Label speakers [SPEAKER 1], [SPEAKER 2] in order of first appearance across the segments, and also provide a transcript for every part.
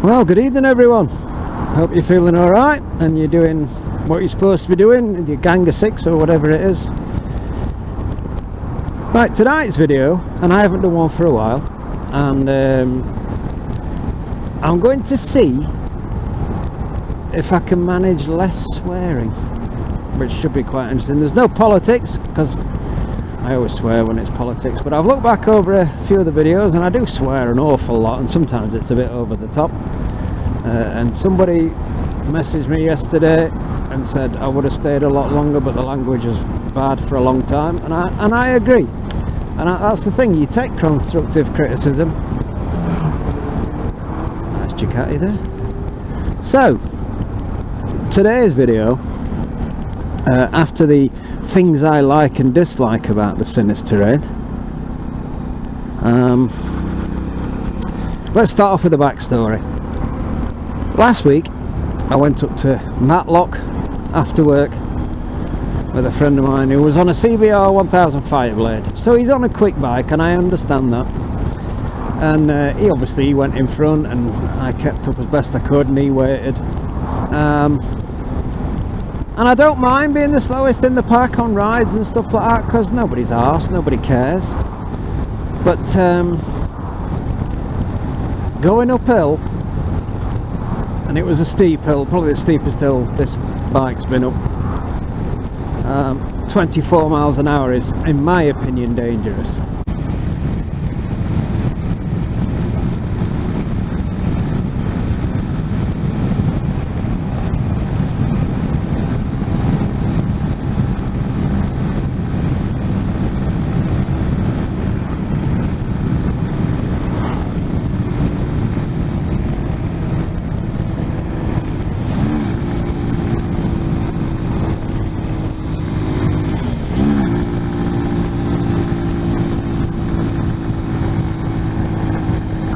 [SPEAKER 1] Well, good evening everyone. Hope you're feeling alright and you're doing what you're supposed to be doing with your gang of six or whatever it is. Right, tonight's video, and I haven't done one for a while, and I'm going to see if I can manage less swearing, which should be quite interesting. There's no politics, because I always swear when it's politics, but I've looked back over a few of the videos and I do swear an awful lot, and sometimes it's a bit over the top. And somebody messaged me yesterday and said I would have stayed a lot longer, but the language was bad for a long time, and I agree. And that's the thing, you take constructive criticism. Nice Ducati there. So, today's video, after the things I like and dislike about the Sinnis terrain, let's start off with the backstory. Last week I went up to Matlock after work with a friend of mine who was on a CBR 1000 Fireblade. So he's on a quick bike, and I understand that. And he went in front, and I kept up as best I could, and he waited. And I don't mind being the slowest in the pack on rides and stuff like that, because nobody's arsed, nobody cares. But going uphill, and it was a steep hill, probably the steepest hill this bike's been up, 24 miles an hour is, in my opinion, dangerous.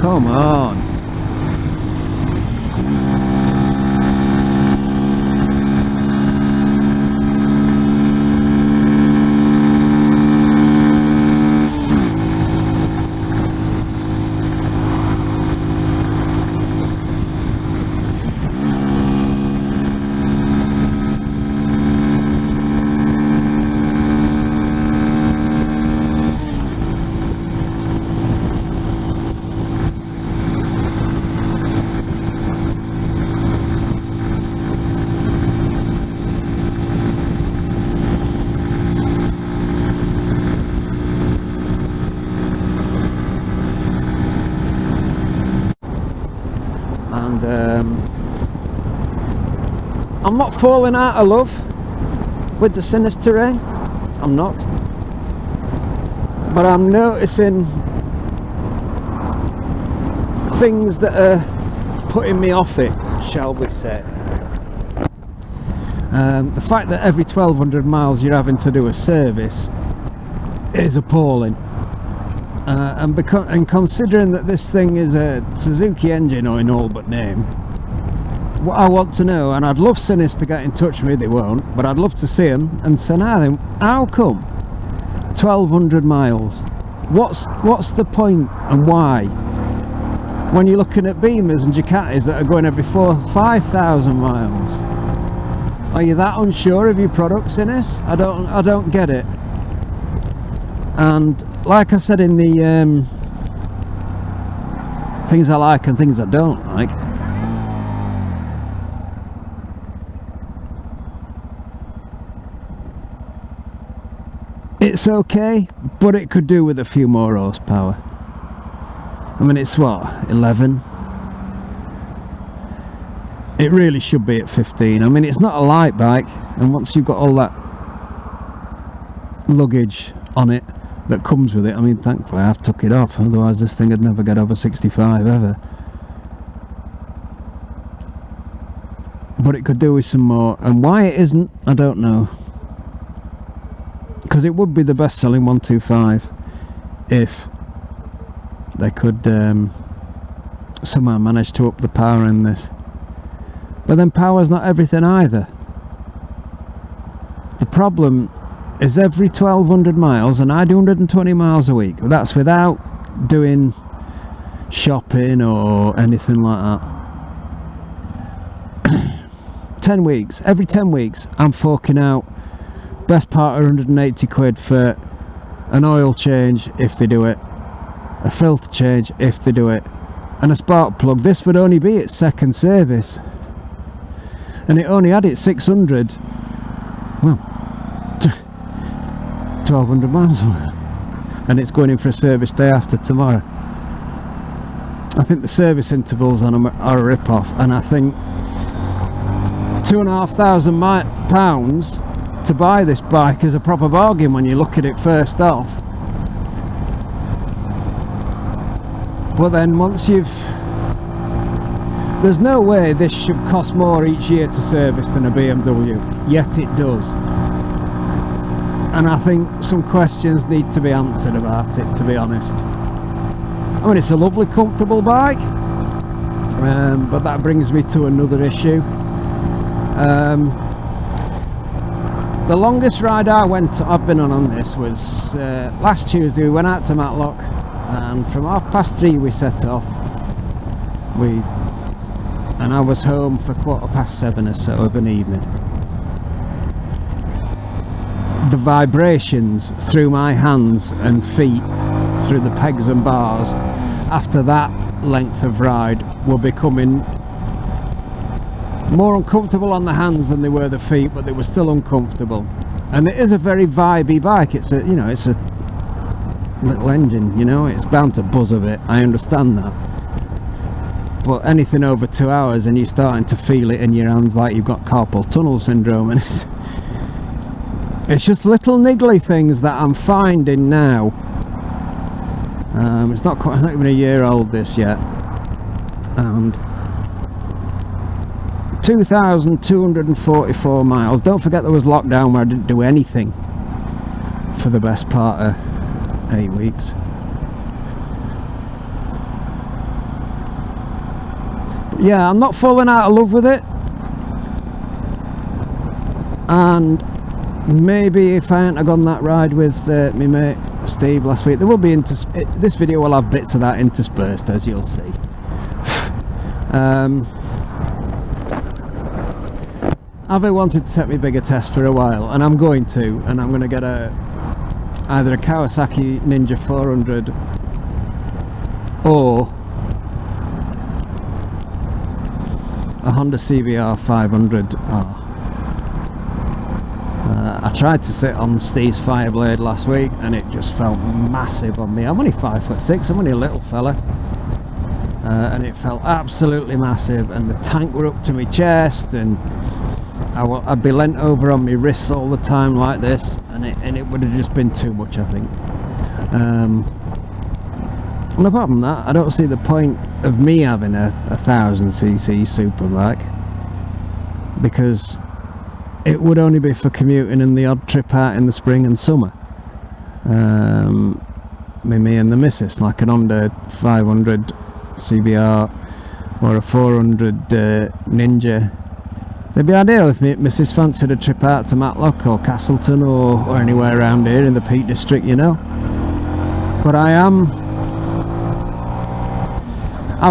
[SPEAKER 1] Come on. I'm not falling out of love with the Sinnis terrain, I'm not, but I'm noticing things that are putting me off it, shall we say. The fact that every 1200 miles you're having to do a service is appalling. And considering that this thing is a Suzuki engine, or in all but name, what I want to know, and I'd love Sinnis to get in touch with me, they won't, but I'd love to see them and say, now then, how come 1200 miles? What's the point, and why? When you're looking at Beamers and Ducatis that are going every 5,000 miles. Are you that unsure of your product, Sinnis? I don't get it. And like I said in the things I like and things I don't like, it's okay, but it could do with a few more horsepower. I mean, it's what, 11? It really should be at 15. I mean, it's not a light bike, and once you've got all that luggage on it that comes with it, I mean, thankfully I've took it off, otherwise this thing would never get over 65 ever. But it could do with some more, and why it isn't, I don't know. Because it would be the best selling 125 if they could somehow manage to up the power in this. But then power's not everything either. The problem is every 1200 miles, and I do 120 miles a week, that's without doing shopping or anything like that. 10 weeks, every 10 weeks I'm forking out best part of 180 quid for an oil change if they do it, a filter change if they do it, and a spark plug. This would only be its second service, and it only had its 600, well, 1200 miles away, and it's going in for a service day after tomorrow. I think the service intervals on them are a rip-off, and I think £2,500 to buy this bike is a proper bargain when you look at it first off. But then once there's no way this should cost more each year to service than a BMW, yet it does. And I think some questions need to be answered about it, to be honest. I mean, it's a lovely, comfortable bike, but that brings me to another issue. The longest ride I've been on this was last Tuesday. We went out to Matlock, and from 3:30 we set off. And I was home for 7:15 or so of an evening. The vibrations through my hands and feet, through the pegs and bars, after that length of ride were becoming more uncomfortable on the hands than they were the feet, but they were still uncomfortable. And it is a very vibey bike. It's a, it's a little engine, it's bound to buzz a bit. I understand that. But anything over 2 hours and you're starting to feel it in your hands like you've got carpal tunnel syndrome, and it's just little niggly things that I'm finding now. It's not even a year old this yet, and 2,244 miles. Don't forget there was lockdown where I didn't do anything for the best part of 8 weeks. But yeah, I'm not falling out of love with it, and maybe if I hadn't have gone that ride with my mate Steve last week, there will be this video will have bits of that interspersed, as you'll see. I've been wanting to take me bigger test for a while, and I'm going to, and I'm going to get either a Kawasaki Ninja 400 or a Honda CBR 500R. I tried to sit on Steve's Fireblade last week and it just felt massive on me. I'm only 5'6", I'm only a little fella, and it felt absolutely massive, and the tank were up to my chest, and I'd be leant over on my wrists all the time like this, and it would have just been too much, I think. And apart from that, I don't see the point of me having a 1000cc superbike, because it would only be for commuting and the odd trip out in the spring and summer. Me and the missus, like an Honda 500 CBR or a 400 Ninja. They'd be ideal if my missus fancied a trip out to Matlock or Castleton or anywhere around here in the Peak District, But I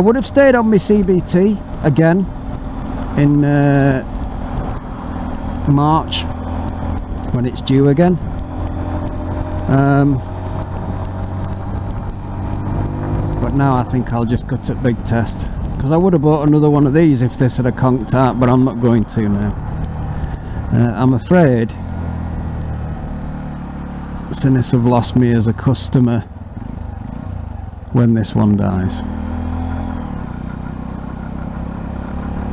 [SPEAKER 1] would have stayed on my CBT again in March when it's due again. But now I think I'll just cut it big test, because I would have bought another one of these if this had a conked out, but I'm not going to now. I'm afraid Sinnis have lost me as a customer when this one dies.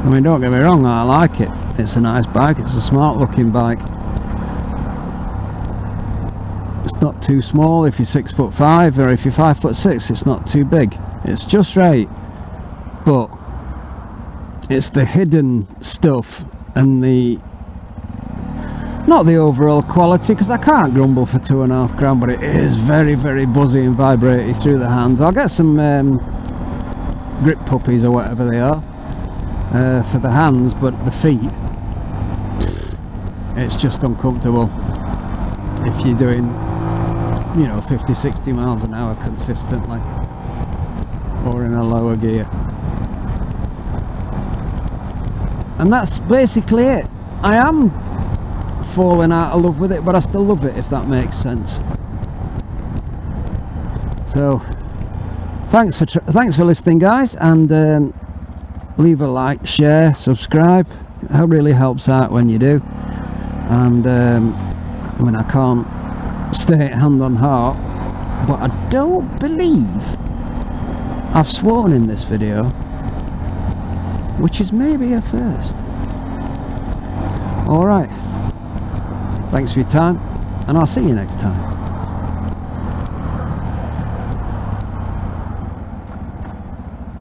[SPEAKER 1] I mean, don't get me wrong, I like it. It's a nice bike, it's a smart looking bike. It's not too small if you're 6'5", or if you're 5'6", it's not too big. It's just right. But it's the hidden stuff and not the overall quality, because I can't grumble for £2.5 but it is very, very buzzy and vibrating through the hands. I'll get some grip puppies or whatever they are for the hands, but the feet, it's just uncomfortable if you're doing 50-60 miles an hour consistently or in a lower gear. And that's basically it. I am falling out of love with it, but I still love it, if that makes sense. So thanks for listening, guys, and leave a like, share, subscribe. It really helps out when you do. And I mean, I can't state hand on heart, but I don't believe I've sworn in this video, which is maybe a first. Alright, thanks for your time, and I'll see you next time.